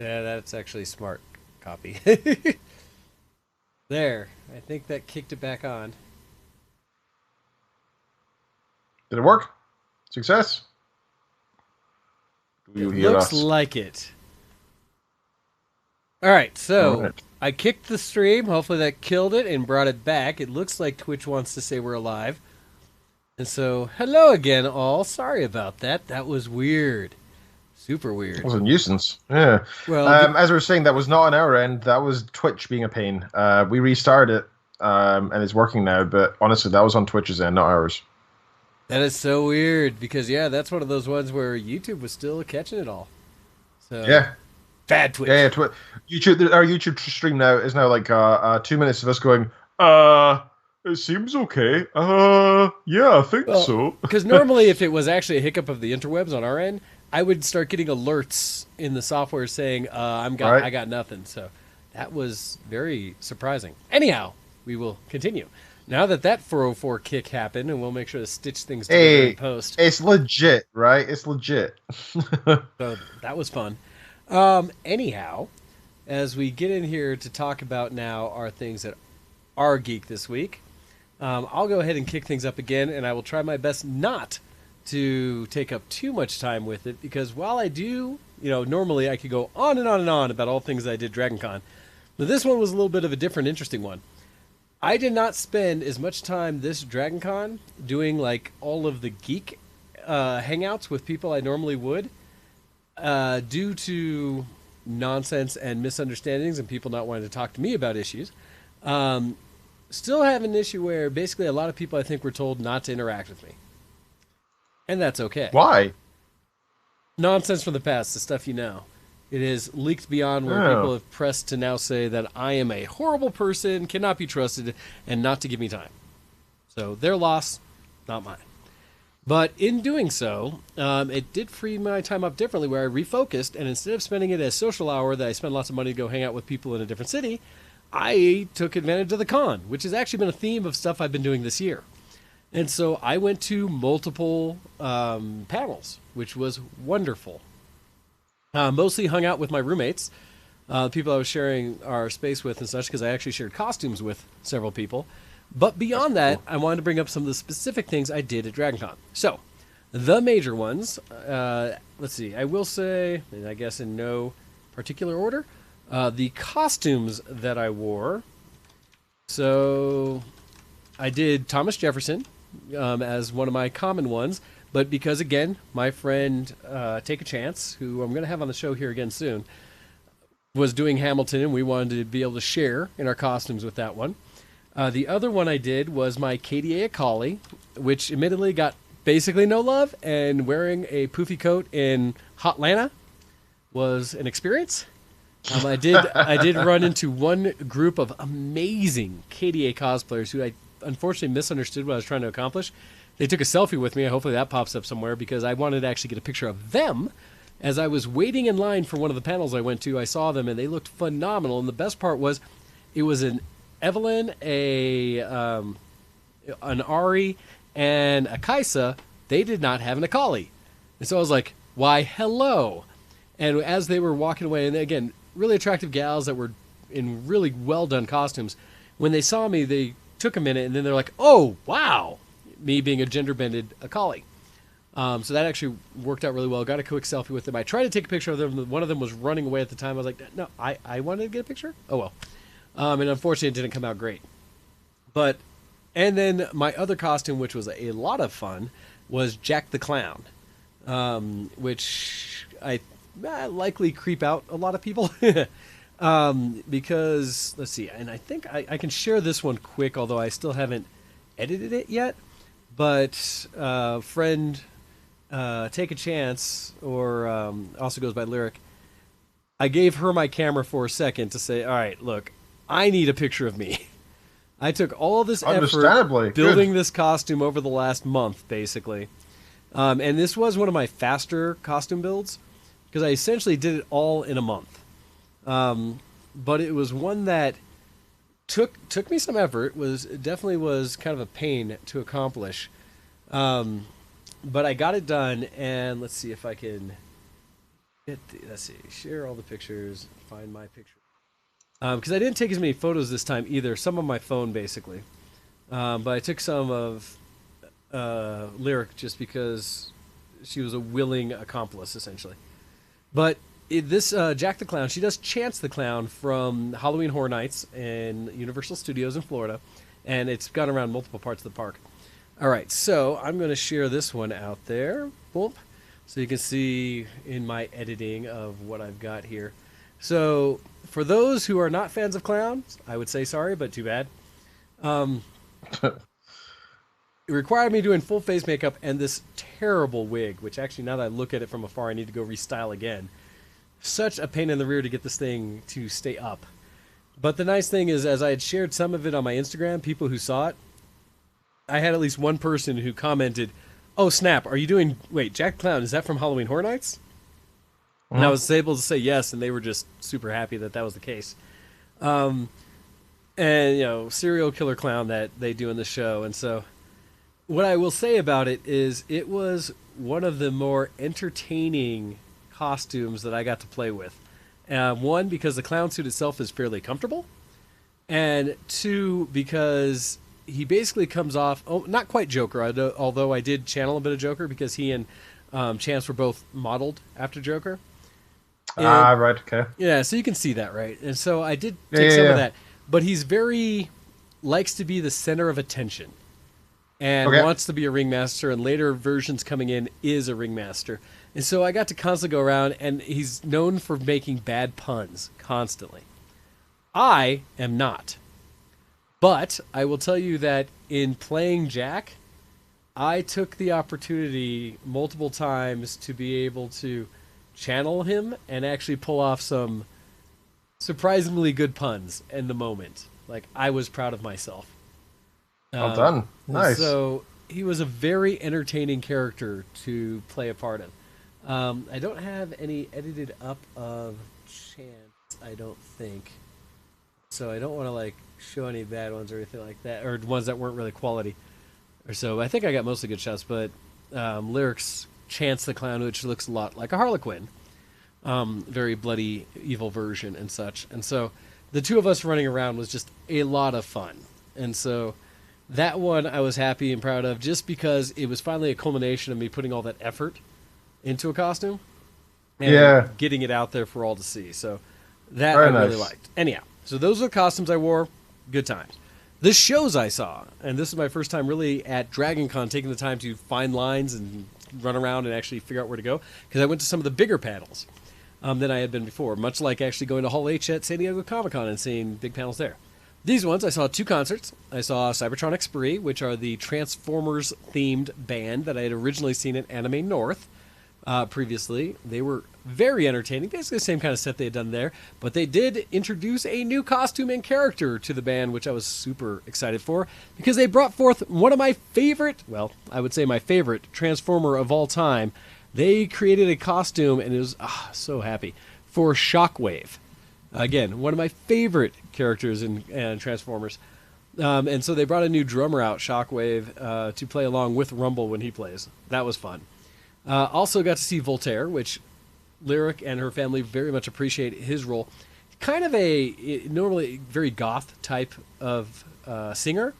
Yeah, that's actually smart copy. There. I think that kicked it back on. Did it work? Success? Do you It hear looks us? like it. All right, All so right. I kicked the stream. Hopefully that killed it and brought it back. It looks like Twitch wants to say we're alive. And so, hello again, all. Sorry about that. That was weird. Super It weird. was a nuisance. Yeah. Well, the, As we were saying, that was not on our end. That was Twitch being a pain. We restarted it, and it's working now. But honestly, that was on Twitch's end, not ours. that is so weird because, yeah, that's one of those ones where YouTube was still catching it all. So, Yeah. bad Yeah, yeah. Twitch. YouTube, our YouTube stream now is now like 2 minutes of us going, uh, it seems okay. Yeah, I think Well, so. because normally if it was actually a hiccup of the interwebs on our end, I would start getting alerts in the software saying Right? I got nothing. So that was very surprising. Anyhow, we will continue. Now that 404 kick happened, and we'll make sure to stitch things together in Hey, post. it's legit, right? It's legit. So that was fun. Anyhow, as we get in here to talk about now our things that are geek this week, I'll go ahead and kick things up again, and I will try my best not to take up too much time with it because while I do, normally I could go on and on and on about all things I did DragonCon, but this one was a little bit of a different, interesting one. I did not spend as much time this DragonCon doing like all of the geek hangouts with people I normally would, due to nonsense and misunderstandings and people not wanting to talk to me about issues. Um, Still have an issue where basically a lot of people I think were told not to interact with me, and that's okay. Why? Nonsense from the past, the stuff you know. It is leaked beyond where people Oh, have pressed to now say that I am a horrible person, cannot be trusted, and not to give me time. So their loss, not mine. But in doing so, it did free my time up differently where I refocused, and instead of spending it as social hour that I spend lots of money to go hang out with people in a different city, I took advantage of the con, which has actually been a theme of stuff I've been doing this year. And so I went to multiple panels, which was wonderful. Mostly hung out with my roommates, people I was sharing our space with and such, because I actually shared costumes with several people. But that's beyond that, cool. I wanted to bring up some of the specific things I did at DragonCon. So, the major ones, let's see, I will say, and I guess in no particular order, the costumes that I wore. So, I did Thomas Jefferson as one of my common ones, but because again, my friend Take a Chance, who I'm going to have on the show here again soon, was doing Hamilton, and we wanted to be able to share in our costumes with that one. The other one I did was my KDA Akali, which admittedly got basically no love, and wearing a poofy coat in Hotlanta was an experience. I did run into one group of amazing KDA cosplayers who I unfortunately misunderstood what I was trying to accomplish. They took a selfie with me. Hopefully that pops up somewhere because I wanted to actually get a picture of them. As I was waiting in line for one of the panels I went to, I saw them and they looked phenomenal. And the best part was, it was an Evelyn, an Ari, and a Kaisa. They did not have an Akali, and so I was like, "Why, hello!" And as they were walking away, and again, really attractive gals that were in really well done costumes, when they saw me, they took a minute and then they're like, "Oh, wow!" Me being a gender bended Akali. So that actually worked out really well. Got a quick selfie with them. I tried to take a picture of them. One of them was running away at the time. I was like, no, I wanted to get a picture. Oh well. And unfortunately, it didn't come out great. But, and then my other costume, which was a lot of fun, was Jack the Clown, which I likely creep out a lot of people. Because, let's see, and I think I can share this one quick, although I still haven't edited it yet. But friend Take a Chance, or also goes by Lyric, I gave her my camera for a second to say, all right, look, I need a picture of me. I took all this effort Understandably, good. building this costume over the last month, basically. And this was one of my faster costume builds because I essentially did it all in a month. But it was one that took me some effort. Was definitely was kind of a pain to accomplish. But I got it done, and let's see if I can Let's see. Share all the pictures. Find my picture. Because I didn't take as many photos this time either. Some on my phone, basically. But I took some of Lyric just because she was a willing accomplice, essentially. But this Jack the Clown, she does Chance the Clown from Halloween Horror Nights in Universal Studios in Florida. And it's gone around multiple parts of the park. All right, so I'm going to share this one out there. Boom. So you can see in my editing of what I've got here. So for those who are not fans of clowns, I would say sorry, but too bad. It required me doing full face makeup and this terrible wig, which actually now that I look at it from afar, I need to go restyle again. Such a pain in the rear to get this thing to stay up. But the nice thing is, as I had shared some of it on my Instagram, people who saw it, I had at least one person who commented, "Oh snap, are you doing, wait, Jack Clown, is that from Halloween Horror Nights?" And I was able to say yes, and they were just super happy that that was the case. And, you know, serial killer clown that they do in the show. And so what I will say about it is it was one of the more entertaining costumes that I got to play with. One, because the clown suit itself is fairly comfortable. And two, because he basically comes off, not quite Joker, although I did channel a bit of Joker because he and Chance were both modeled after Joker. And, right, okay. Yeah, so you can see that, right? And so I did take some of that. But he's likes to be the center of attention and wants to be a ringmaster, and later versions coming in is a ringmaster. And so I got to constantly go around, and he's known for making bad puns constantly. I am not. But I will tell you that in playing Jack, I took the opportunity multiple times to be able to channel him and actually pull off some surprisingly good puns in the moment. Like, I was proud of myself. Well done. Nice. So he was a very entertaining character to play a part of. I don't have any edited up of Chance, I don't think. So I don't want to like show any bad ones or anything like that, or ones that weren't really quality. Or so I think I got mostly good shots, but Lyric's Chance the Clown, which looks a lot like a Harlequin. Very bloody, evil version and such. And so the two of us running around was just a lot of fun. And so that one I was happy and proud of just because it was finally a culmination of me putting all that effort into a costume and getting it out there for all to see. So that very I really liked. Anyhow, so those are the costumes I wore. Good times. The shows I saw, and this is my first time really at Dragon Con taking the time to find lines and run around and actually figure out where to go, because I went to some of the bigger panels than I had been before, much like actually going to Hall H at San Diego Comic-Con and seeing big panels there. These ones, I saw two concerts. I saw Cybertronic Spree, which are the Transformers-themed band that I had originally seen at Anime North previously. They were very entertaining, basically the same kind of set they had done there, but they did introduce a new costume and character to the band, which I was super excited for, because they brought forth one of my favorite, well, I would say my favorite Transformer of all time. They created a costume, and it was so happy, for Shockwave. Again, one of my favorite characters in Transformers. And so they brought a new drummer out, Shockwave, to play along with Rumble when he plays. That was fun. Also got to see Voltaire, which Lyric and her family very much appreciate his role. Kind of a normally very goth type of singer,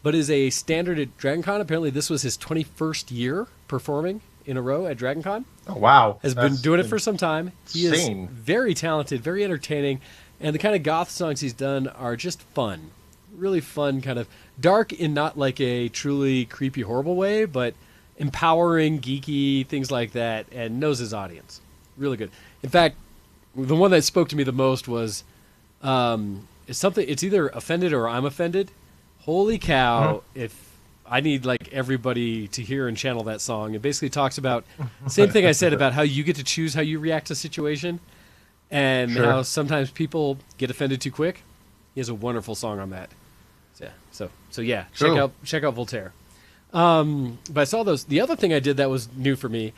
but is a standard at Dragon Con. Apparently this was his 21st year performing in a row at Dragon Con. Oh, wow. Has been doing it for some time. He is very talented, very entertaining, and the kind of goth songs he's done are just fun. Really fun, kind of dark in not like a truly creepy, horrible way, but empowering, geeky, things like that, and knows his audience. Really good. In fact, the one that spoke to me the most was it's either offended or I'm offended. Holy cow, if I need like everybody to hear and channel that song. It basically talks about same thing I said about how you get to choose how you react to a situation and how sometimes people get offended too quick. He has a wonderful song on that. So yeah, check out Voltaire. But I saw those. The other thing I did that was new for me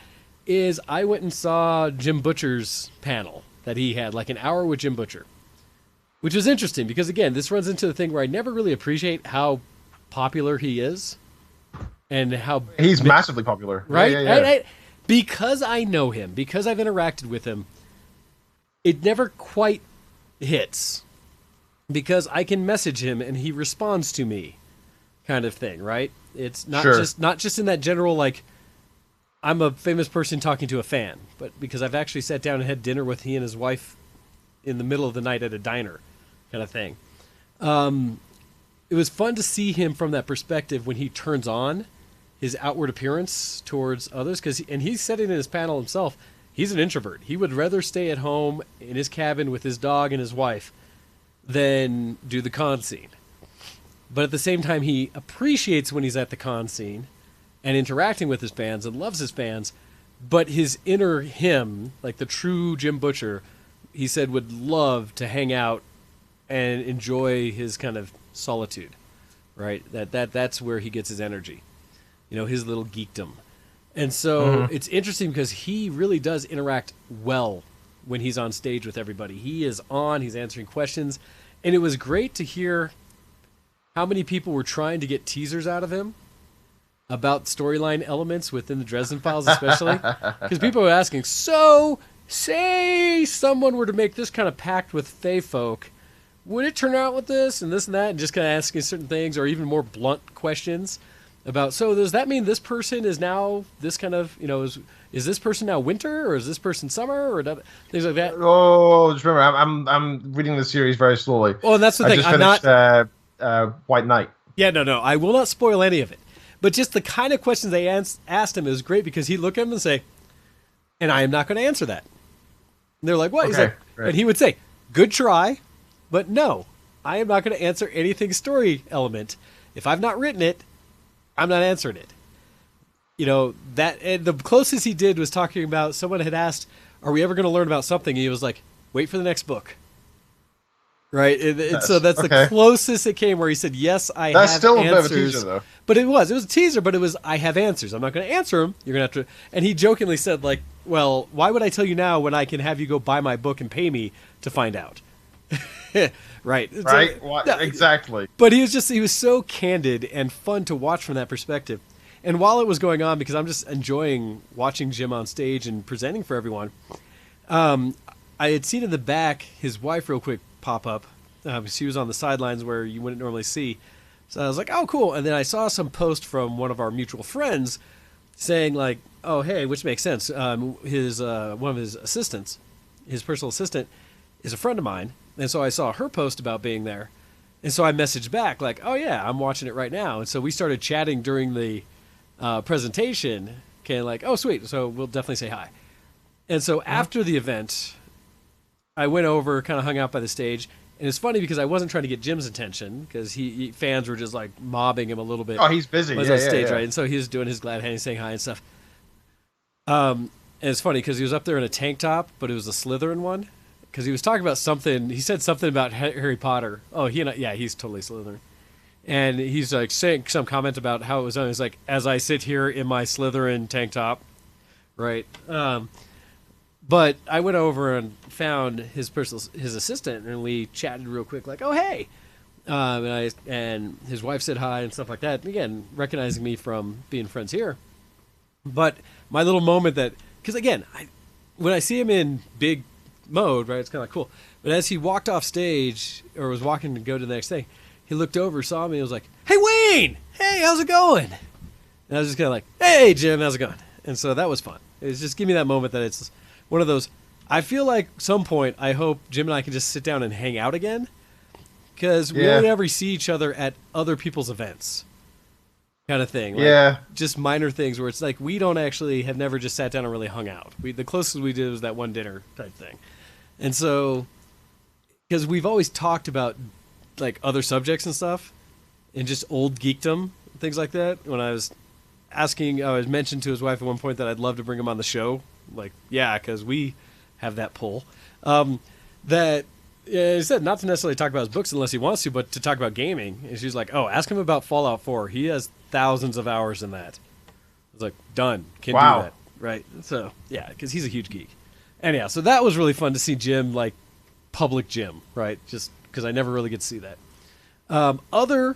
is I went and saw Jim Butcher's panel that he had, like an hour with Jim Butcher, which was interesting because, again, this runs into the thing where I never really appreciate how popular he is and how... He's massively popular. Right? Yeah. because I know him, because I've interacted with him, it never quite hits. Because I can message him and he responds to me, kind of thing, right? It's not just in that general like I'm a famous person talking to a fan, but because I've actually sat down and had dinner with he and his wife in the middle of the night at a diner, kind of thing. It was fun to see him from that perspective when he turns on his outward appearance towards others, and he's said it in his panel himself. He's an introvert. He would rather stay at home in his cabin with his dog and his wife than do the con scene. But at the same time, he appreciates when he's at the con scene and interacting with his fans and loves his fans. But his inner him, like the true Jim Butcher, he said would love to hang out and enjoy his kind of solitude, right? That's where he gets his energy, his little geekdom. And so it's interesting because he really does interact well when he's on stage with everybody. He's answering questions. And it was great to hear how many people were trying to get teasers out of him about storyline elements within the Dresden Files, especially. Because people were asking, so say someone were to make this kind of pact with Fae folk, would it turn out with this and that? And just kind of asking certain things or even more blunt questions about, so does that mean this person is now this kind of, is this person now winter or is this person summer or things like that? Oh, just remember, I'm reading the series very slowly. Oh, and that's the thing. Just finished White Knight. Yeah, no. I will not spoil any of it. But just the kind of questions they asked him is great because he'd look at him and say, and I am not going to answer that. And they're like, what? He's like, right. And he would say, good try, but no, I am not going to answer anything story element. If I've not written it, I'm not answering it. And the closest he did was talking about someone had asked, are we ever going to learn about something? And he was like, wait for the next book. Right. And so that's the closest it came where he said, yes, I have answers. That's still a bit of a teaser, though. But it was a teaser, but it was, I have answers. I'm not going to answer them. You're going to have to. And he jokingly said, like, well, why would I tell you now when I can have you go buy my book and pay me to find out? Right. Right. Exactly. But he was so candid and fun to watch from that perspective. And while it was going on, because I'm just enjoying watching Jim on stage and presenting for everyone, I had seen in the back his wife real quick pop up. She was on the sidelines where you wouldn't normally see. So I was like, oh, cool. And then I saw some post from one of our mutual friends saying like, oh, hey, which makes sense. One of his assistants, his personal assistant, is a friend of mine. And so I saw her post about being there. And so I messaged back like, oh, yeah, I'm watching it right now. And so we started chatting during the presentation. Okay, like, oh, sweet. So we'll definitely say hi. And so after the event, I went over, kind of hung out by the stage. And it's funny because I wasn't trying to get Jim's attention because fans were just like mobbing him a little bit. Oh, he's busy. On stage, right? And so he was doing his glad hand, saying hi and stuff. And it's funny because he was up there in a tank top, but it was a Slytherin one. Because he was talking about something. He said something about Harry Potter. Oh, he's totally Slytherin. And he's like saying some comment about how it was done. He's like, as I sit here in my Slytherin tank top, right? But I went over and found his assistant, and we chatted real quick, like, "Oh, hey," and his wife said hi and stuff like that. And again, recognizing me from being friends here. But my little moment because again, when I see him in big mode, right, it's kind of like cool. But as he walked off stage or was walking to go to the next thing, he looked over, saw me, and was like, "Hey, Wayne! Hey, how's it going?" And I was just kind of like, "Hey, Jim, how's it going?" And so that was fun. It was just give me that moment that it's one of those. I feel like some point I hope Jim and I can just sit down and hang out again because we only ever see each other at other people's events, kind of thing. Like, just minor things where it's like we don't actually have never just sat down and really hung out. The closest we did was that one dinner type thing, and so because we've always talked about like other subjects and stuff, and just old geekdom things like that. When I was mentioned to his wife at one point that I'd love to bring him on the show. Like, yeah, because we have that pull. He said not to necessarily talk about his books unless he wants to, but to talk about gaming. And she's like, oh, ask him about Fallout 4. He has thousands of hours in that. I was like, done. Can do that. Right? So, yeah, because he's a huge geek. Anyhow, so that was really fun to see Jim, like, public Jim, right? Just because I never really get to see that. Other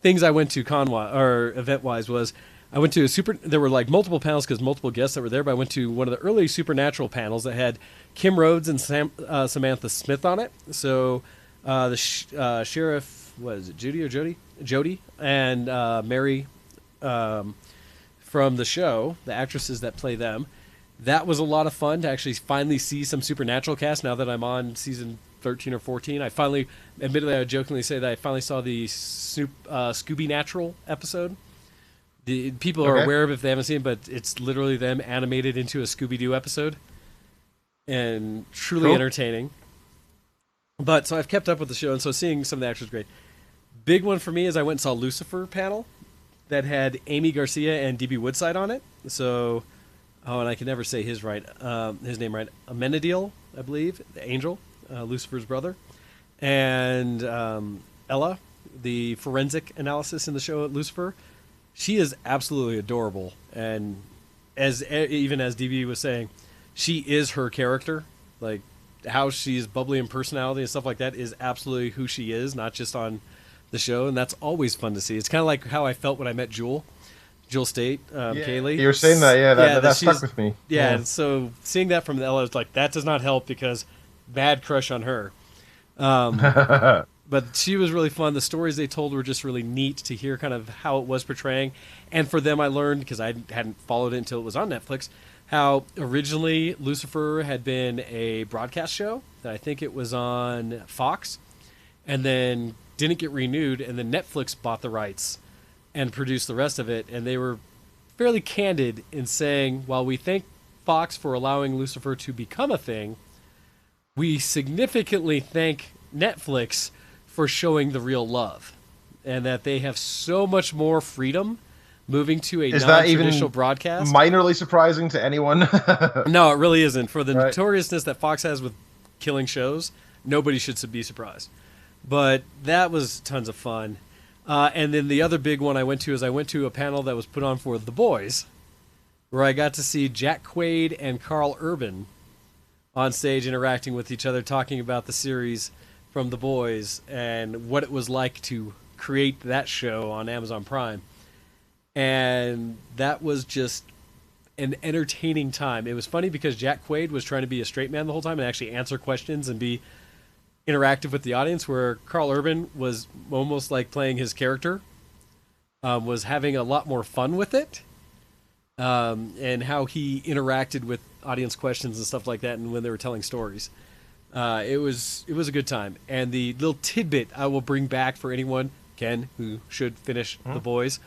things I went to event-wise was I went to there were like multiple panels because multiple guests that were there, but I went to one of the early Supernatural panels that had Kim Rhodes and Samantha Smith on it. So sheriff, what is it, Judy or Jody? Jody and Mary from the show, the actresses that play them. That was a lot of fun to actually finally see some Supernatural cast now that I'm on season 13 or 14. I finally, admittedly, I would jokingly say that I finally saw the Scooby Natural episode. The people are aware of it if they haven't seen it, but it's literally them animated into a Scooby-Doo episode. And truly entertaining. But so I've kept up with the show, and so seeing some of the actors is great. Big one for me is I went and saw Lucifer panel that had Amy Garcia and DB Woodside on it. So, and I can never say his name right. Amenadiel, I believe, the angel, Lucifer's brother. And Ella, the forensic analysis in the show at Lucifer. She is absolutely adorable, and even as DB was saying, she is her character. Like how she's bubbly in personality and stuff like that is absolutely who she is, not just on the show, and that's always fun to see. It's kind of like how I felt when I met Jewel State, Kaylee. You were saying that, that stuck with me. Yeah, and so seeing that from Ella is like that does not help because bad crush on her. But she was really fun. The stories they told were just really neat to hear kind of how it was portraying. And for them, I learned, because I hadn't followed it until it was on Netflix, how originally Lucifer had been a broadcast show that I think it was on Fox and then didn't get renewed. And then Netflix bought the rights and produced the rest of it. And they were fairly candid in saying, while we thank Fox for allowing Lucifer to become a thing, we significantly thank Netflix for showing the real love, and that they have so much more freedom moving to a non-traditional broadcast. Minorly surprising to anyone? No, it really isn't. For the notoriousness that Fox has with killing shows, nobody should be surprised. But that was tons of fun. And then the other big one I went to a panel that was put on for The Boys, where I got to see Jack Quaid and Carl Urban on stage interacting with each other, talking about the series from The Boys and what it was like to create that show on Amazon Prime. And that was just an entertaining time. It was funny because Jack Quaid was trying to be a straight man the whole time and actually answer questions and be interactive with the audience, where Carl Urban was almost like playing his character, was having a lot more fun with it, and how he interacted with audience questions and stuff like that, and when they were telling stories. It was a good time. And the little tidbit I will bring back for anyone, Ken, who should finish The Boys.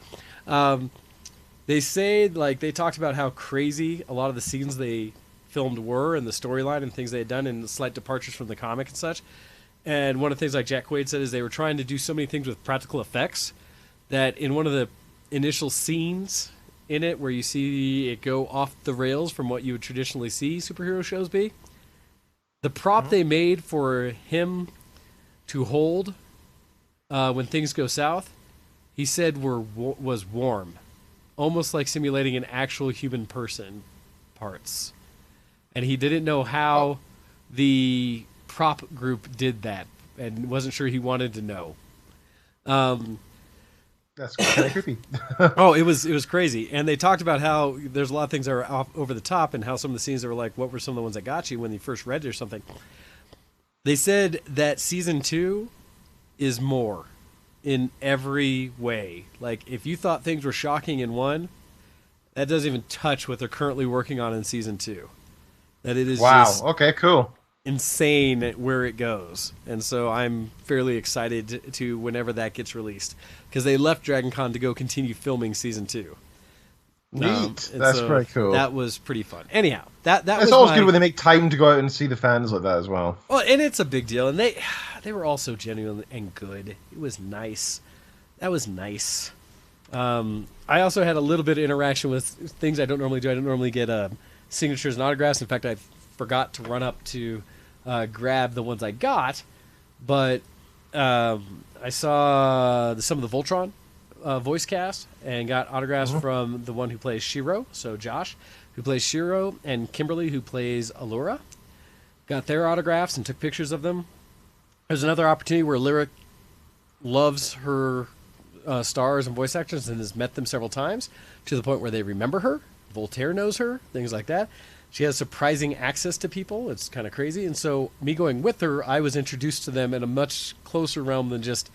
They say, like, they talked about how crazy a lot of the scenes they filmed were and the storyline and things they had done and the slight departures from the comic and such. And one of the things, like Jack Quaid said, is they were trying to do so many things with practical effects that in one of the initial scenes in it where you see it go off the rails from what you would traditionally see superhero shows be, the prop they made for him to hold when things go south, he said was warm, almost like simulating an actual human person parts. And he didn't know how the prop group did that, and wasn't sure he wanted to know. That's kind of creepy. Oh, it was crazy. And they talked about how there's a lot of things that are off over the top, and how some of the scenes that were like, what were some of the ones that got you when you first read it or something. They said that season 2 is more in every way. Like, if you thought things were shocking in 1, that doesn't even touch what they're currently working on in season 2. That it is just okay, cool, insane where it goes. And so I'm fairly excited to whenever that gets released, because they left Dragon Con to go continue filming season 2. Neat. That's so pretty cool. That was pretty fun. Anyhow, that it's was always good when they make time to go out and see the fans like that as well. Well, and it's a big deal, and they were all so genuine and good. It was nice. That was nice. I also had a little bit of interaction with things I don't normally do. I don't normally get signatures and autographs. In fact, I forgot to run up to grab the ones I got, but I saw some of the Voltron voice cast and got autographs from the one who plays Shiro, so Josh, who plays Shiro, and Kimberly, who plays Allura. Got their autographs and took pictures of them. There's another opportunity where Lyric loves her stars and voice actors and has met them several times to the point where they remember her. Voltaire knows her, things like that. She has surprising access to people. It's kind of crazy. And so, me going with her, I was introduced to them in a much closer realm than just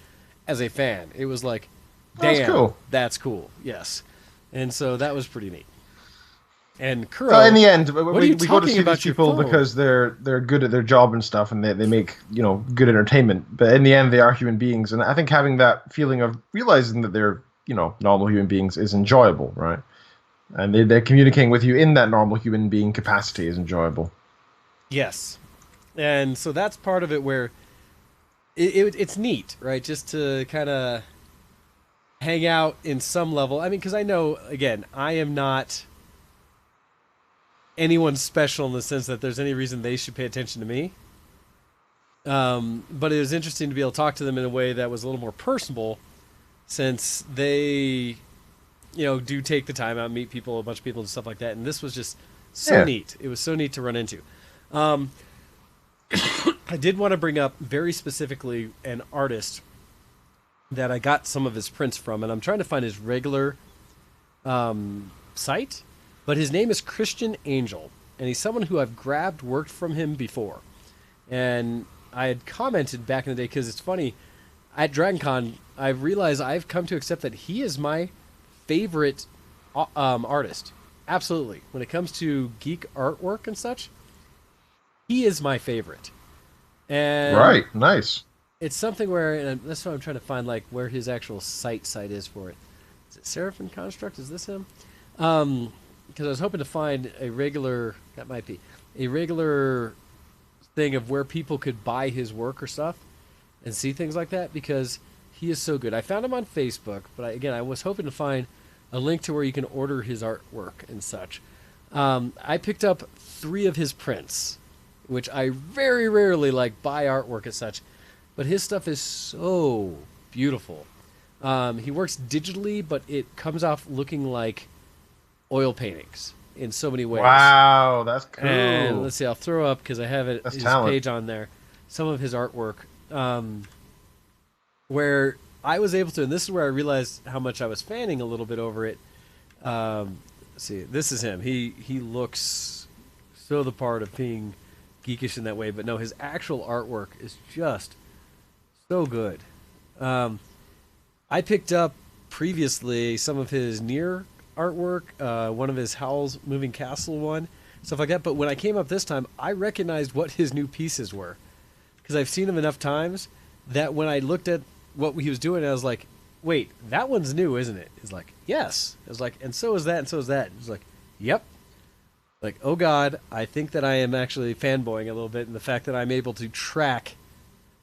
as a fan. It was like, damn, that's cool. Yes. And so, that was pretty neat. And Kuro, so in the end, we go to see these people phone? because they're good at their job and stuff, and they make good entertainment. But in the end, they are human beings, and I think having that feeling of realizing that they're normal human beings is enjoyable, right? And they're communicating with you in that normal human being capacity is enjoyable. Yes, and so that's part of it where it's neat, right? Just to kind of hang out in some level. I mean, because I know, again, I am not anyone special in the sense that there's any reason they should pay attention to me. But it was interesting to be able to talk to them in a way that was a little more personable, since they, do take the time out and meet people, a bunch of people and stuff like that. And this was just so neat. It was so neat to run into. I did want to bring up very specifically an artist that I got some of his prints from, and I'm trying to find his regular site, but his name is Christian Angel, and he's someone who I've grabbed work from him before. And I had commented back in the day, because it's funny, at DragonCon, I realized I've come to accept that he is my favorite artist. Absolutely. When it comes to geek artwork and such, he is my favorite. And right, nice. It's something where, and that's what I'm trying to find, like where his actual site is for it. Is it Seraphim Construct? Is this him? Because I was hoping to find a regular thing of where people could buy his work or stuff and see things like that, because he is so good. I found him on Facebook, but I was hoping to find a link to where you can order his artwork and such. I picked up 3 of his prints, which I very rarely buy artwork as such, but his stuff is so beautiful. He works digitally, but it comes off looking like oil paintings in so many ways. Wow, that's cool. And let's see, I'll throw up, because I have his page on there, some of his artwork, where I was able to, and this is where I realized how much I was fanning a little bit over it. Let's see, this is him. He looks so the part of being geekish in that way, but no, his actual artwork is just so good. I picked up previously some of his Nier artwork, one of his Howl's Moving Castle one, stuff like that. But when I came up this time, I recognized what his new pieces were, because I've seen him enough times that when I looked at what he was doing, I was like, wait, that one's new, isn't it? He's like, yes. I was like, and so is that, and so is that. He's like, yep. Like, oh God, I think that I am actually fanboying a little bit in the fact that I'm able to track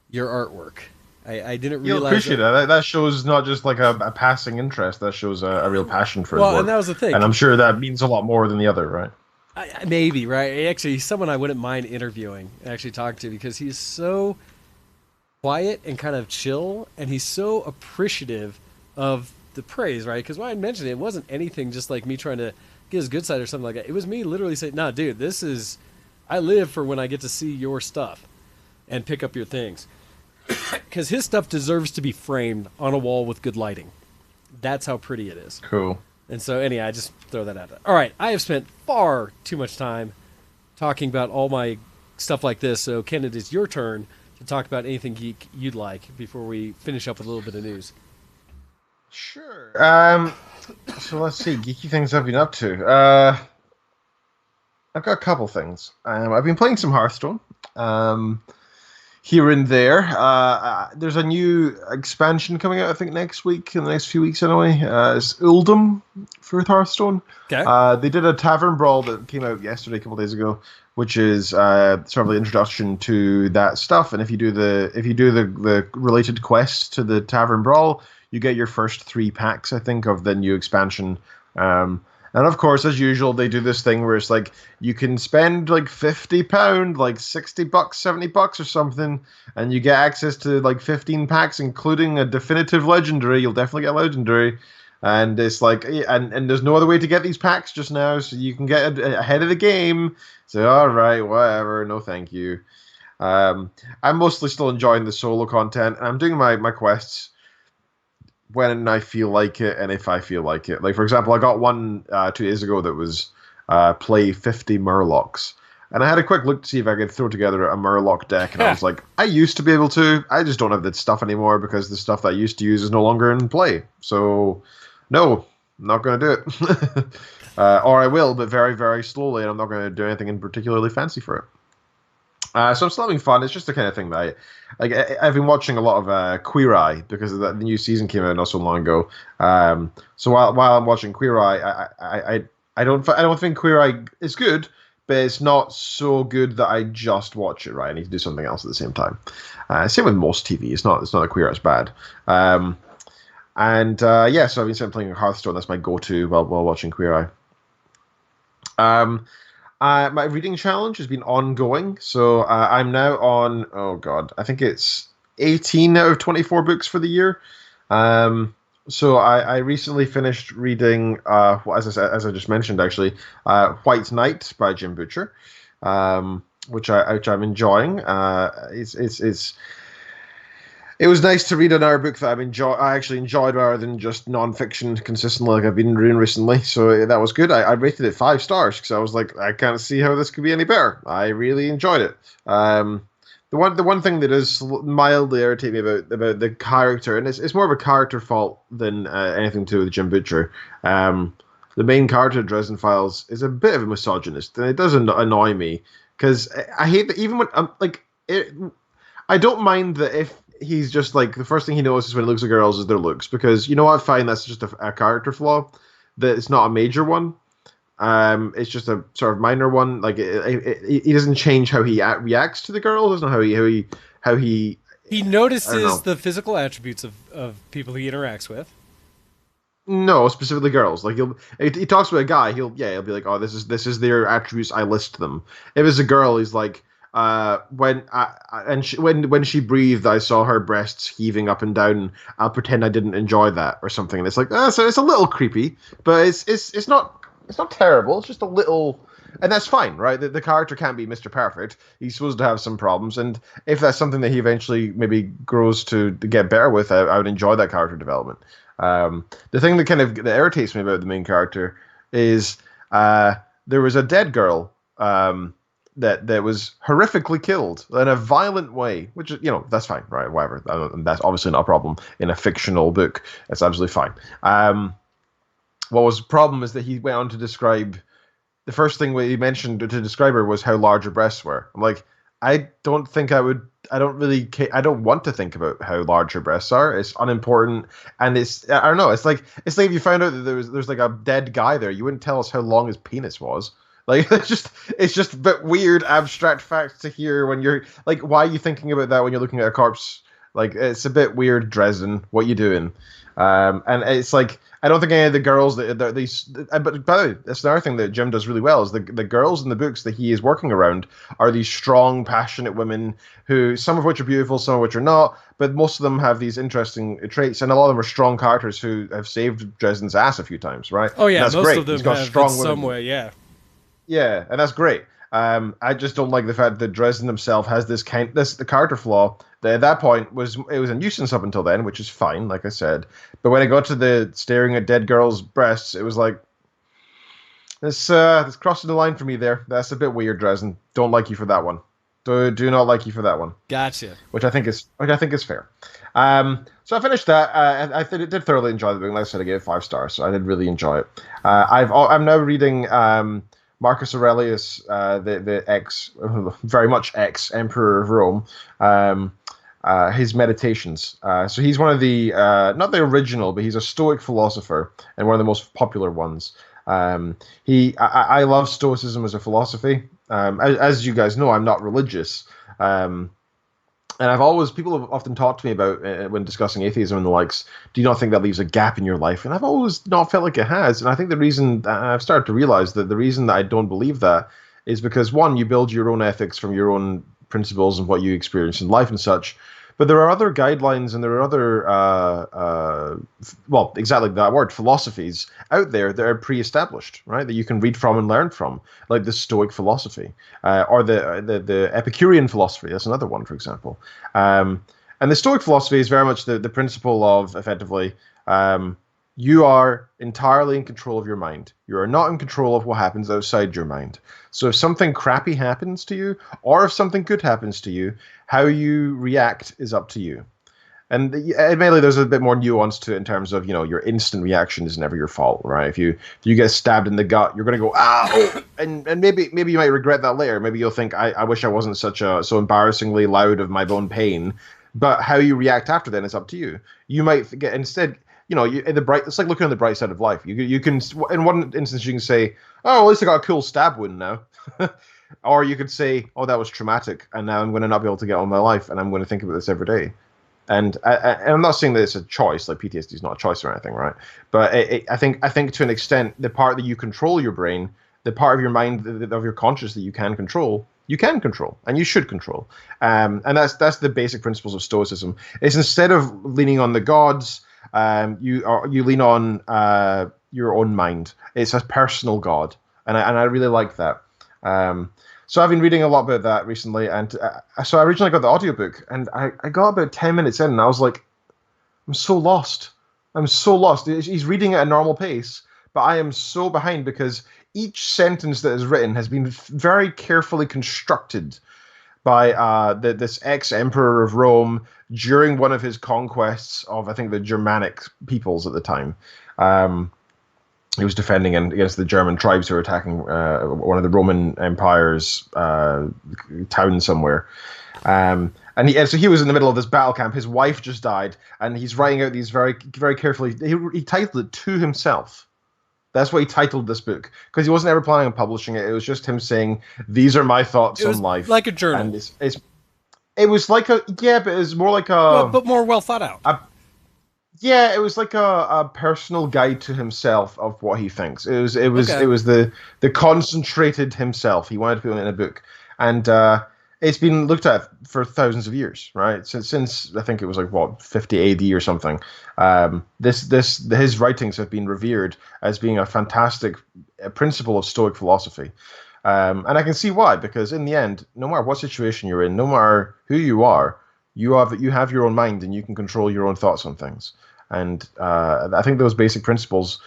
your artwork. I didn't realize. You'll appreciate that. That shows not just like a passing interest. That shows a real passion for his work. And that was the thing. And I'm sure that means a lot more than the other, right? Maybe, right? Actually, he's someone I wouldn't mind interviewing and actually talking to, because he's so quiet and kind of chill, and he's so appreciative of the praise, right? Because when I mentioned it wasn't anything just like me trying to get his good side or something like that. It was me literally saying, nah, dude, I live for when I get to see your stuff and pick up your things. Because his stuff deserves to be framed on a wall with good lighting. That's how pretty it is. Cool. And so, anyhow, I just throw that out there. All right, I have spent far too much time talking about all my stuff like this. So, Ken, it is your turn to talk about anything geek you'd like before we finish up with a little bit of news. Sure. So let's see, geeky things I've been up to. I've got a couple things. I've been playing some Hearthstone. Here and there. There's a new expansion coming out, I think, next week, in the next few weeks anyway. It's Uldum for Hearthstone. Okay. They did a Tavern Brawl that came out yesterday, a couple of days ago, which is sort of the introduction to that stuff. And if you do the related quest to the Tavern Brawl, you get your first 3 packs, I think, of the new expansion. And of course, as usual, they do this thing where it's like you can spend like £50, like $60, $70 or something, and you get access to like 15 packs, including a definitive legendary. You'll definitely get legendary. And it's like, and there's no other way to get these packs just now, so you can get ahead of the game. So, all right, whatever, no thank you. I'm mostly still enjoying the solo content, and I'm doing my quests. when I feel like it and if I feel like it. Like, for example, I got one 2 days ago that was play 50 Murlocs. And I had a quick look to see if I could throw together a Murloc deck, and I was like, I used to be able to. I just don't have that stuff anymore because the stuff that I used to use is no longer in play. So, no, I'm not going to do it. Or I will, but very, very slowly, and I'm not going to do anything in particularly fancy for it. So I'm still having fun. It's just the kind of thing that I've been watching a lot of Queer Eye because the new season came out not so long ago. So while I'm watching Queer Eye, I don't think Queer Eye is good, but it's not so good that I just watch it. Right, I need to do something else at the same time. Same with most TV. It's not that Queer Eye's bad. So I've been playing Hearthstone. That's my go-to while watching Queer Eye. My reading challenge has been ongoing, so I'm now on, oh god, I think it's 18 out of 24 books for the year. So I recently finished reading, as I just mentioned, actually, White Knight by Jim Butcher, which I'm enjoying. It was nice to read another book that I actually enjoyed rather than just non-fiction consistently like I've been doing recently. So that was good. I rated it 5 stars because I was like, I can't see how this could be any better. I really enjoyed it. The one thing that is mildly irritating me about the character, and it's more of a character fault than anything to do with Jim Butcher. The main character of Dresden Files is a bit of a misogynist, and it does annoy me because I hate that even when I don't mind that if he's just like the first thing he notices when he looks at girls is their looks, because you know what, I find that's just a character flaw, that it's not a major one. It's just a sort of minor one. Like he doesn't change how he reacts to the girl. Doesn't know how he notices the physical attributes of people he interacts with. No, specifically girls. Like he talks about a guy. He'll be like, oh, this is their attributes. I list them. If it's a girl, he's like, when she breathed, I saw her breasts heaving up and down. I'll pretend I didn't enjoy that or something. And it's like, so it's a little creepy, but it's not terrible. It's just a little, and that's fine, right? The character can't be Mr. Perfect. He's supposed to have some problems, and if that's something that he eventually maybe grows to get better with, I would enjoy that character development. The thing that irritates me about the main character is there was a dead girl that was horrifically killed in a violent way, which, that's fine, right? Whatever. That's obviously not a problem in a fictional book. It's absolutely fine. What was the problem is that he went on to describe, the first thing he mentioned to describe her was how large her breasts were. I'm like, I don't want to think about how large her breasts are. It's unimportant, and I don't know. It's like if you found out that there's like a dead guy there, you wouldn't tell us how long his penis was. Like it's just a bit weird, abstract facts to hear when you're like, why are you thinking about that when you're looking at a corpse? Like, it's a bit weird, Dresden. What you doing? And it's like, I don't think any of the girls but by the way, that's another thing that Jim does really well, is the girls in the books that he is working around are these strong, passionate women who, some of which are beautiful, some of which are not, but most of them have these interesting traits, and a lot of them are strong characters who have saved Dresden's ass a few times, right? Oh yeah, most great. Of them have strong in some way, yeah. Yeah, and that's great. I just don't like the fact that Dresden himself has the character flaw that at that point was a nuisance up until then, which is fine, like I said. But when it got to the staring at dead girls' breasts, it was like, this crossing the line for me there. That's a bit weird, Dresden. Don't like you for that one. Do not like you for that one. Gotcha. Which I think is fair. So I finished that. I did thoroughly enjoy the book. Like I said, I gave it 5 stars, so I did really enjoy it. I'm now reading Marcus Aurelius, the very much ex-Emperor of Rome, his Meditations. So he's one of the, not the original, but he's a Stoic philosopher and one of the most popular ones. I love Stoicism as a philosophy. As you guys know, I'm not religious. And people have often talked to me about, when discussing atheism and the likes, do you not think that leaves a gap in your life? And I've always not felt like it has. And I think the reason, I've started to realize that the reason that I don't believe that is because, one, you build your own ethics from your own principles and what you experience in life and such. But there are other guidelines and there are other, exactly that word, philosophies out there that are pre-established, right? That you can read from and learn from, like the Stoic philosophy, or the Epicurean philosophy. That's another one, for example. And the Stoic philosophy is very much the principle of, effectively, You are entirely in control of your mind. You are not in control of what happens outside your mind. So if something crappy happens to you, or if something good happens to you, how you react is up to you. And admittedly, there's a bit more nuance to it in terms of, your instant reaction is never your fault, right? If you get stabbed in the gut, you're going to go, oh, and maybe you might regret that later. Maybe you'll think, I wish I wasn't so embarrassingly loud of my own pain. But how you react after then is up to you. You might get instead, it's like looking on the bright side of life. You can, in one instance, you can say, oh, at least I got a cool stab wound now. Or you could say, oh, that was traumatic, and now I'm going to not be able to get on with my life, and I'm going to think about this every day. And I'm not saying that it's a choice, like PTSD is not a choice or anything, right? But I think to an extent, the part that you control your brain, the part of your mind of your conscious that you can control, and you should control. And that's the basic principles of Stoicism. It's instead of leaning on the gods, you lean on your own mind. It's a personal god, and I really like that. So I've been reading a lot about that recently, and so I originally got the audiobook, and I got about 10 minutes in, and I was like, I'm so lost. He's reading at a normal pace, but I am so behind because each sentence that is written has been very carefully constructed by this ex-emperor of Rome during one of his conquests of, I think, the Germanic peoples at the time. He was defending against the German tribes who were attacking one of the Roman Empire's town somewhere. And so he was in the middle of this battle camp. His wife just died, and he's writing out these very, very carefully. He titled it To Himself. That's what he titled this book, because he wasn't ever planning on publishing it. It was just him saying, these are my thoughts on life. Like a journal. And it was like but it was more like but more well thought out. Yeah, it was like a personal guide to himself of what he thinks. It was the concentrated himself. He wanted to put it in a book, and it's been looked at for thousands of years, right? Since I think it was like 50 AD or something. His writings have been revered as being a fantastic principle of Stoic philosophy, and I can see why. Because in the end, no matter what situation you're in, no matter who you are, you have your own mind, and you can control your own thoughts on things. And I think those basic principles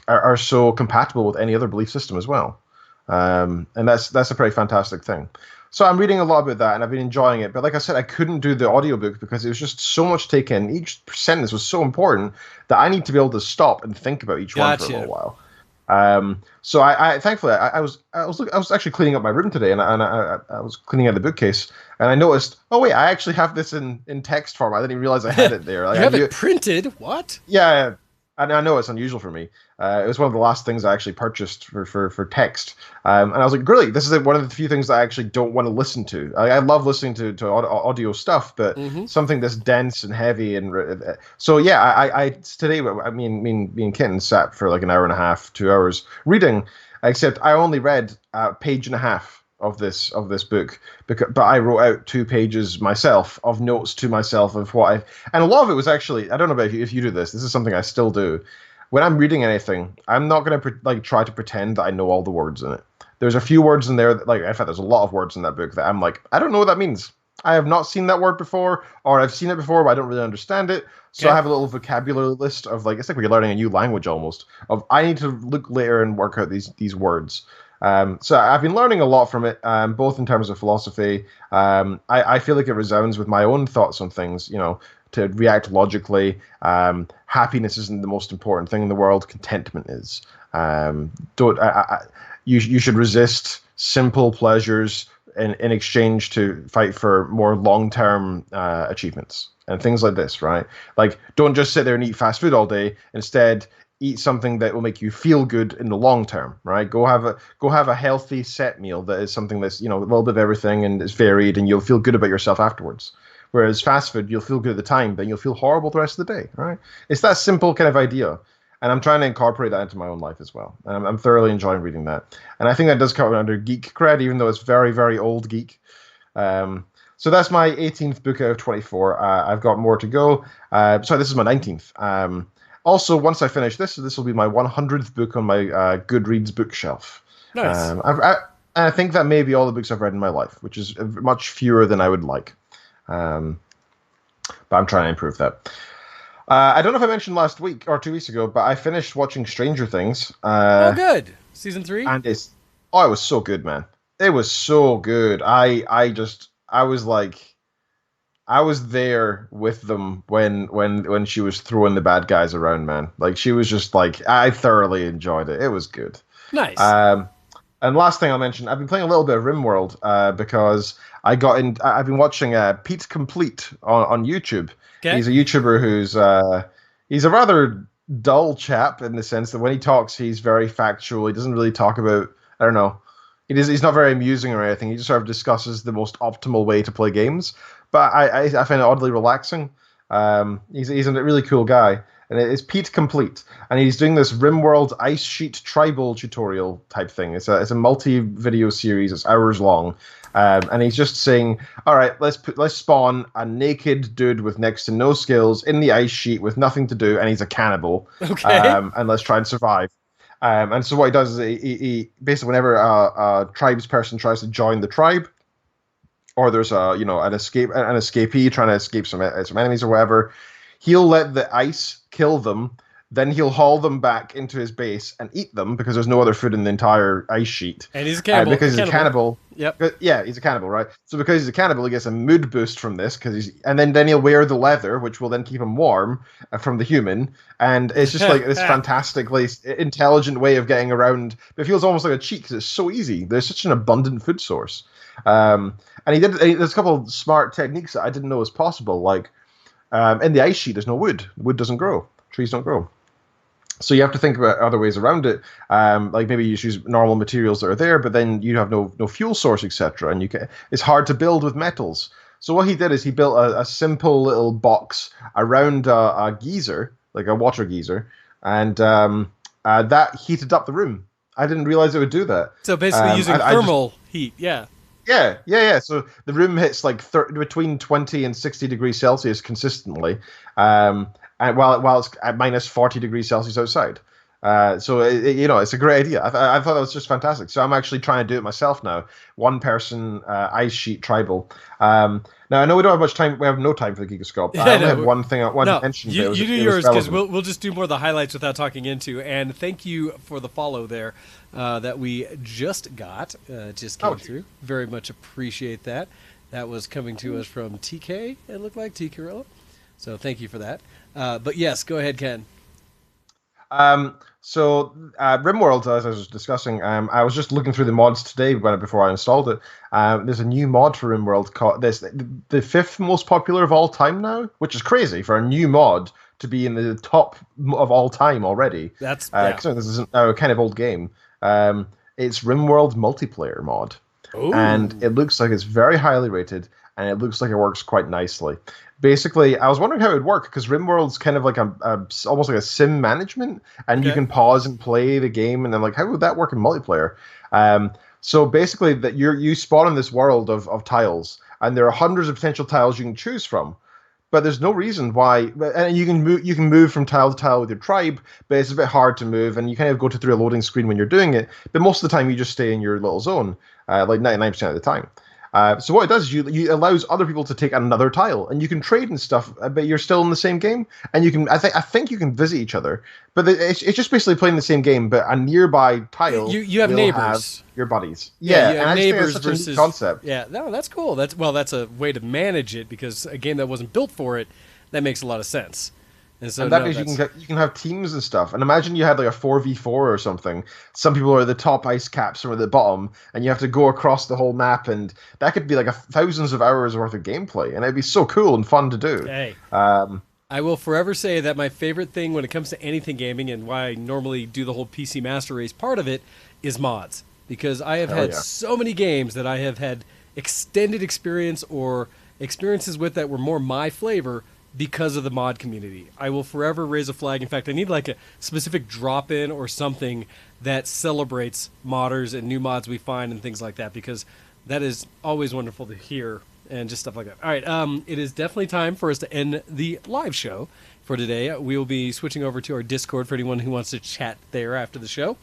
are so compatible with any other belief system as well. And that's a pretty fantastic thing. So I'm reading a lot about that, and I've been enjoying it. But like I said, I couldn't do the audiobook because it was just so much to take in. Each sentence was so important that I need to be able to stop and think about each one for a little while. So I thankfully I was actually cleaning up my room today, and I was cleaning out the bookcase, and I noticed, oh wait, I actually have this in text form. I didn't even realize I had it there. Like, you have it printed? What? Yeah, and I know it's unusual for me. It was one of the last things I actually purchased for text, and I was like, really, this is one of the few things I actually don't want to listen to. I love listening to audio stuff, but something that's dense and heavy, and so yeah, I today, me and Kitten sat for like an hour and a half, 2 hours reading, except I only read a page and a half of this book, but I wrote out 2 pages myself of notes to myself of what and a lot of it was actually, I don't know about if you do this. This is something I still do. When I'm reading anything, I'm not going to try to pretend that I know all the words in it. There's a few words in there that, in fact, there's a lot of words in that book that I'm like, I don't know what that means. I have not seen that word before, or I've seen it before, but I don't really understand it. So I have a little vocabulary list of it's like when you're learning a new language almost. Of I need to look later and work out these words. So I've been learning a lot from it, both in terms of philosophy. I feel like it resounds with my own thoughts on things, to react logically. Happiness isn't the most important thing in the world. Contentment is. You should resist simple pleasures in exchange to fight for more long-term achievements and things like this, right? Like, don't just sit there and eat fast food all day. Instead, eat something that will make you feel good in the long term, right? Go have a healthy set meal that is something that's, a little bit of everything and is varied, and you'll feel good about yourself afterwards. Whereas fast food, you'll feel good at the time, but you'll feel horrible the rest of the day, right? It's that simple kind of idea. And I'm trying to incorporate that into my own life as well. And I'm thoroughly enjoying reading that. And I think that does come under geek cred, even though it's very, very old geek. So that's my 18th book out of 24. I've got more to go. Sorry, this is my 19th. Also, once I finish this will be my 100th book on my Goodreads bookshelf. Nice. I think that may be all the books I've read in my life, which is much fewer than I would like. But I'm trying to improve that. I don't know if I mentioned last week or 2 weeks ago, but I finished watching Stranger Things. Oh, good. Season 3? And it was so good, man. It was so good. I was like, I was there with them when she was throwing the bad guys around, man. Like she was just like, I thoroughly enjoyed it. It was good. Nice. Um, and last thing I'll mention, I've been playing a little bit of RimWorld because I've been watching pt2 on YouTube. Okay. He's a YouTuber who's he's a rather dull chap in the sense that when he talks, he's very factual. He doesn't really talk about, I don't know. He's not very amusing or anything. He just sort of discusses the most optimal way to play games. But I find it oddly relaxing. He's a really cool guy, and it's Pete Complete, and he's doing this RimWorld Ice Sheet Tribal tutorial type thing. It's a multi-video series. It's hours long, and he's just saying, "All right, let's spawn a naked dude with next to no skills in the ice sheet with nothing to do, and he's a cannibal. Okay. And let's try and survive." And so what he does is he basically whenever a tribes person tries to join the tribe, or there's an escapee trying to escape some enemies or whatever, he'll let the ice kill them. Then he'll haul them back into his base and eat them because there's no other food in the entire ice sheet. And he's a cannibal. Because he's a cannibal. Yep. Yeah, he's a cannibal, right? So because he's a cannibal, he gets a mood boost from this and then he'll wear the leather, which will then keep him warm from the human. And it's just like this fantastically intelligent way of getting around. It feels almost like a cheat because it's so easy. There's such an abundant food source. And there's a couple of smart techniques that I didn't know was possible. Like in the ice sheet, there's no wood. Wood doesn't grow. Trees don't grow. So you have to think about other ways around it. Like maybe you use normal materials that are there, but then you have no fuel source, etc. And it's hard to build with metals. So what he did is he built a simple little box around a geyser, like a water geyser, and that heated up the room. I didn't realize it would do that. So basically using thermal heat, yeah. Yeah. So the room hits like between 20 and 60 degrees Celsius consistently, and while it's at minus 40 degrees Celsius outside. So it's a great idea. I thought that was just fantastic. So I'm actually trying to do it myself now. One person ice sheet tribal. Now I know we don't have much time. We have no time for the Gigoscope. I only have one thing I want to mention. You do yours because we'll just do more of the highlights without talking into. And thank you for the follow there that we just got. Just came through. Very much appreciate that. That was coming to us from TK. It looked like TK. So thank you for that. But yes, go ahead, Ken. So RimWorld, as I was discussing, I was just looking through the mods today before I installed it. There's a new mod for RimWorld called the fifth most popular of all time now, which is crazy for a new mod to be in the top of all time already. That's this is a kind of old game. It's RimWorld multiplayer mod. Ooh. And it looks like it's very highly rated, and it looks like it works quite nicely. Basically, I was wondering how it would work because RimWorld's kind of like almost like a sim management, and you can pause and play the game, and then like how would that work in multiplayer? So basically, that you spawn in this world of tiles, and there are hundreds of potential tiles you can choose from. But there's no reason why, and you can move from tile to tile with your tribe, but it's a bit hard to move, and you kind of go through a loading screen when you're doing it. But most of the time, you just stay in your little zone, like 99% of the time. So what it does is you allows other people to take another tile, and you can trade and stuff, but you're still in the same game, and you can I think you can visit each other, but it's just basically playing the same game, but a nearby tile. You have neighbors, your buddies. Yeah, you have and neighbors versus a neat concept. Yeah, no, that's cool. That's a way to manage it because a game that wasn't built for it, that makes a lot of sense. And so that means you can have teams and stuff. And imagine you had like a 4v4 or something. Some people are at the top ice caps, some are at the bottom, and you have to go across the whole map. And that could be like thousands of hours worth of gameplay, and it'd be so cool and fun to do. Hey, I will forever say that my favorite thing when it comes to anything gaming, and why I normally do the whole PC Master Race part of it, is mods. Because I have had so many games that I have had extended experience or experiences with that were more my flavor because of the mod community. I will forever raise a flag. In fact, I need like a specific drop-in or something that celebrates modders and new mods we find and things like that, because that is always wonderful to hear and just stuff like that. All right, it is definitely time for us to end the live show for today. We will be switching over to our Discord for anyone who wants to chat there after the show.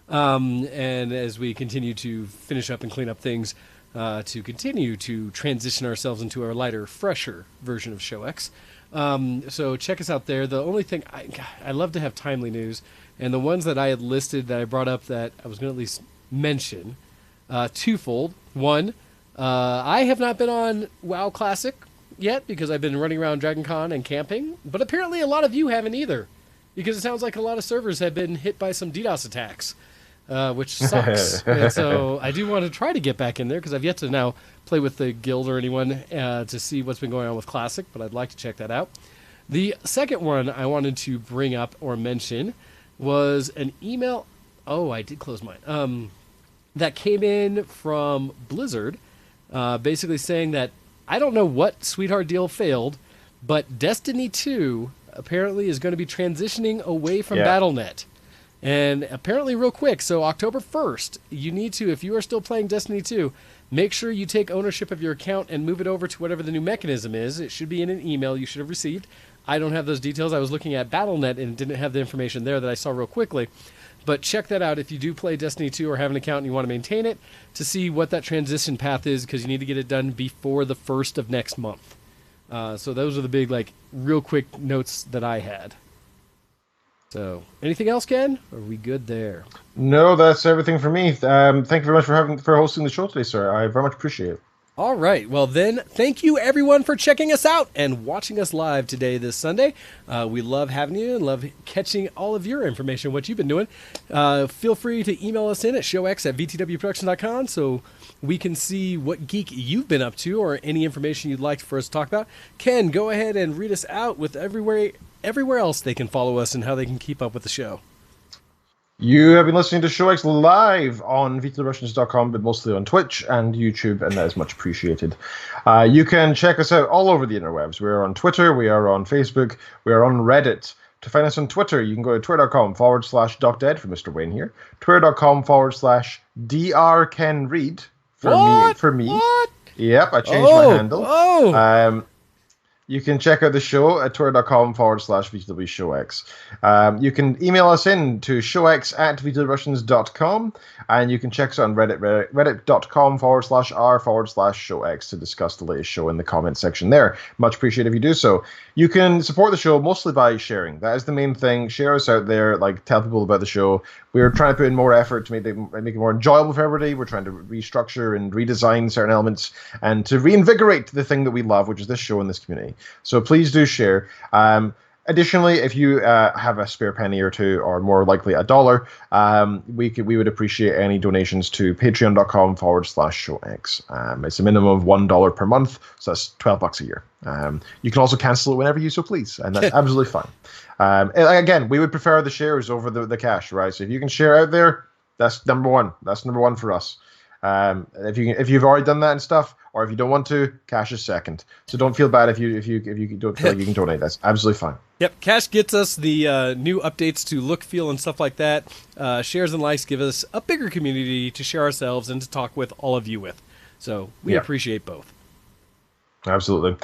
And as we continue to finish up and clean up things, to continue to transition ourselves into our lighter, fresher version of Show X. So check us out there. The only thing, I love to have timely news, and the ones that I had listed that I brought up that I was going to at least mention, twofold. One, I have not been on WoW Classic yet because I've been running around Dragon Con and camping, but apparently a lot of you haven't either, because it sounds like a lot of servers have been hit by some DDoS attacks, which sucks. And so I do want to try to get back in there because I've yet to now play with the guild or anyone to see what's been going on with Classic, but I'd like to check that out. The second one I wanted to bring up or mention was an email. Oh, I did close mine. That came in from Blizzard, basically saying that I don't know what Sweetheart deal failed, but Destiny 2 apparently is going to be transitioning away from Battle.net. And apparently real quick, so October 1st, you need to, if you are still playing Destiny 2, make sure you take ownership of your account and move it over to whatever the new mechanism is. It should be in an email you should have received. I don't have those details. I was looking at Battle.net and didn't have the information there that I saw real quickly. But check that out if you do play Destiny 2 or have an account and you want to maintain it, to see what that transition path is, because you need to get it done before the 1st of next month. So those are the big, real quick notes that I had. So, anything else, Ken? Are we good there? No, that's everything for me. Thank you very much for hosting the show today, sir. I very much appreciate it. All right. Well, then, thank you, everyone, for checking us out and watching us live today, this Sunday. We love having you and love catching all of your information, what you've been doing. Feel free to email us in at showx@vtwproductions.com so we can see what geek you've been up to or any information you'd like for us to talk about. Ken, go ahead and read us out with everywhere else they can follow us and how they can keep up with the show. You have been listening to ShowX live on vtwproductions.com, but mostly on Twitch and YouTube, and that is much appreciated. You can check us out all over the interwebs. We are on Twitter, we are on Facebook, we are on Reddit. To find us on Twitter, you can go to twitter.com/DocDead for Mr. Wayne here, twitter.com/drkenreed for me. What? Yep, I changed my handle. Oh. You can check out the show at twitter.com/VTWShowX. You can email us in to showx@VTWRussians.com, and you can check us out on Reddit, reddit.com/r/showx to discuss the latest show in the comment section there. Much appreciated if you do so. You can support the show mostly by sharing. That is the main thing. Share us out there, tell people about the show. We're trying to put in more effort to make it more enjoyable for everybody. We're trying to restructure and redesign certain elements and to reinvigorate the thing that we love, which is this show and this community. So please do share. Additionally, if you have a spare penny or two, or more likely $1, we would appreciate any donations to patreon.com/showx. It's a minimum of $1 per month, so that's $12 a year. You can also cancel it whenever you so please, and that's absolutely fine. Again, we would prefer the shares over the cash, right? So if you can share out there, that's number one. That's number one for us. If you've already done that and stuff, or if you don't want to, cash is second. So don't feel bad if you don't feel like you can donate. That's absolutely fine. Yep, cash gets us the new updates to look, feel, and stuff like that. Shares and likes give us a bigger community to share ourselves and to talk with all of you with. So we appreciate both. Absolutely.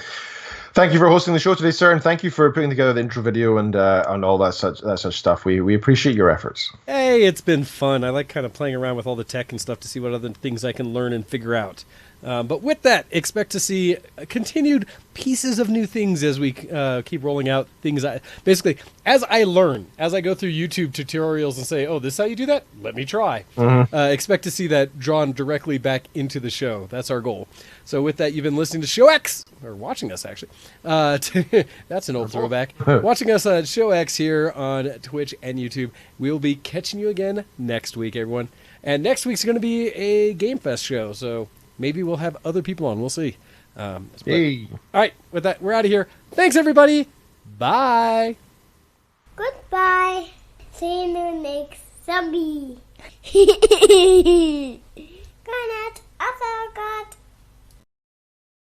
Thank you for hosting the show today, sir, and thank you for putting together the intro video and all that such stuff. We appreciate your efforts. Hey, it's been fun. I like kind of playing around with all the tech and stuff to see what other things I can learn and figure out. But with that, expect to see continued pieces of new things as we keep rolling out things. Basically, as I learn, as I go through YouTube tutorials and say, oh, this is how you do that? Let me try. Expect to see that drawn directly back into the show. That's our goal. So with that, you've been listening to ShowX, or watching us, actually. That's an old throwback. Watching us on ShowX here on Twitch and YouTube. We'll be catching you again next week, everyone. And next week's going to be a Game Fest show, so maybe we'll have other people on. We'll see. Hey. All right, with that, we're out of here. Thanks, everybody. Bye. Goodbye. See you next zombie.